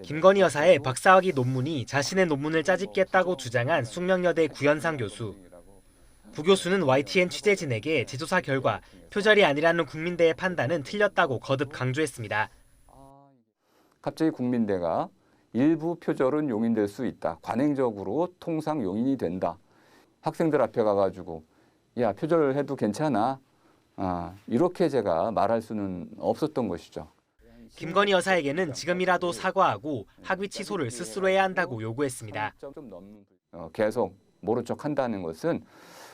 김건희 여사의 박사학위 논문이 자신의 논문을 짜집겠다고 주장한 숙명여대 구현상 교수. 구 교수는 YTN 취재진에게 재조사 결과 표절이 아니라는 국민대의 판단은 틀렸다고 거듭 강조했습니다. 갑자기 국민대가 일부 표절은 용인될 수 있다. 관행적으로 통상 용인이 된다. 학생들 앞에 가가지고 야 표절해도 괜찮아. 이렇게 제가 말할 수는 없었던 것이죠. 김건희 여사에게는 지금이라도 사과하고 학위 취소를 스스로 해야 한다고 요구했습니다. 계속 모른 척 한다는 것은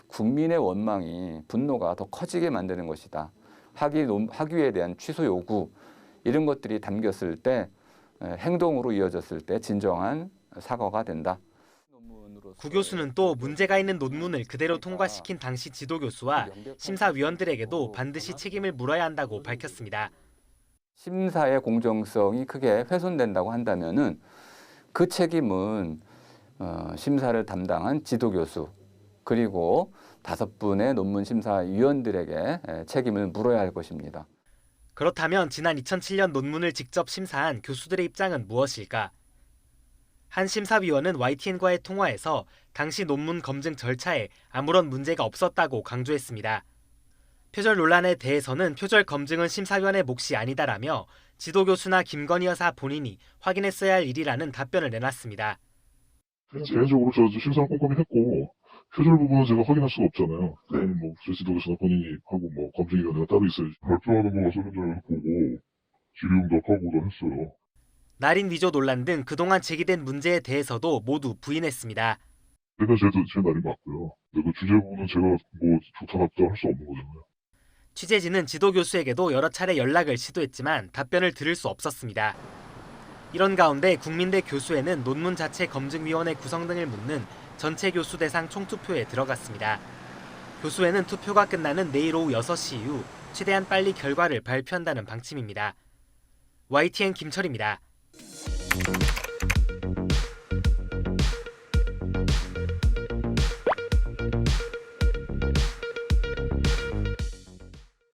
국민의 원망이 분노가 더 커지게 만드는 것이다. 학위에 대한 취소 요구 이런 것들이 담겼을 때 행동으로 이어졌을 때 진정한 사과가 된다. 구 교수는 또 문제가 있는 논문을 그대로 통과시킨 당시 지도교수와 심사위원들에게도 반드시 책임을 물어야 한다고 밝혔습니다. 심사의 공정성이 크게 훼손된다고 한다면은 그 책임은 심사를 담당한 지도교수 그리고 5분의 논문 심사위원들에게 책임을 물어야 할 것입니다. 그렇다면 지난 2007년 논문을 직접 심사한 교수들의 입장은 무엇일까? 한 심사위원은 YTN과의 통화에서 당시 논문 검증 절차에 아무런 문제가 없었다고 강조했습니다. 표절 논란에 대해서는 표절 검증은 심사위원의 몫이 아니다라며 지도교수나 김건희 여사 본인이 확인했어야 할 일이라는 답변을 내놨습니다. 개인적으로 저 심사를 꼼꼼히 했고 표절 부분은 제가 확인할 수가 없잖아요. 뭐 지도교수나 본인이 하고 뭐 검증위원회가 따로 있어야지. 발표하는 거 와서 현장에서 보고 질의응답하고도 했어요. 날인 위조 논란 등 그동안 제기된 문제에 대해서도 모두 부인했습니다. 제가 제 날인 맞고요. 근데 그 주제 부분은 제가 뭐 좋다 나쁘다 할 수 없는 거잖아요. 취재진은 지도교수에게도 여러 차례 연락을 시도했지만 답변을 들을 수 없었습니다. 이런 가운데 국민대 교수회는 논문 자체 검증위원회 구성 등을 묻는 전체 교수 대상 총투표에 들어갔습니다. 교수회는 투표가 끝나는 내일 오후 6시 이후 최대한 빨리 결과를 발표한다는 방침입니다. YTN 김철입니다.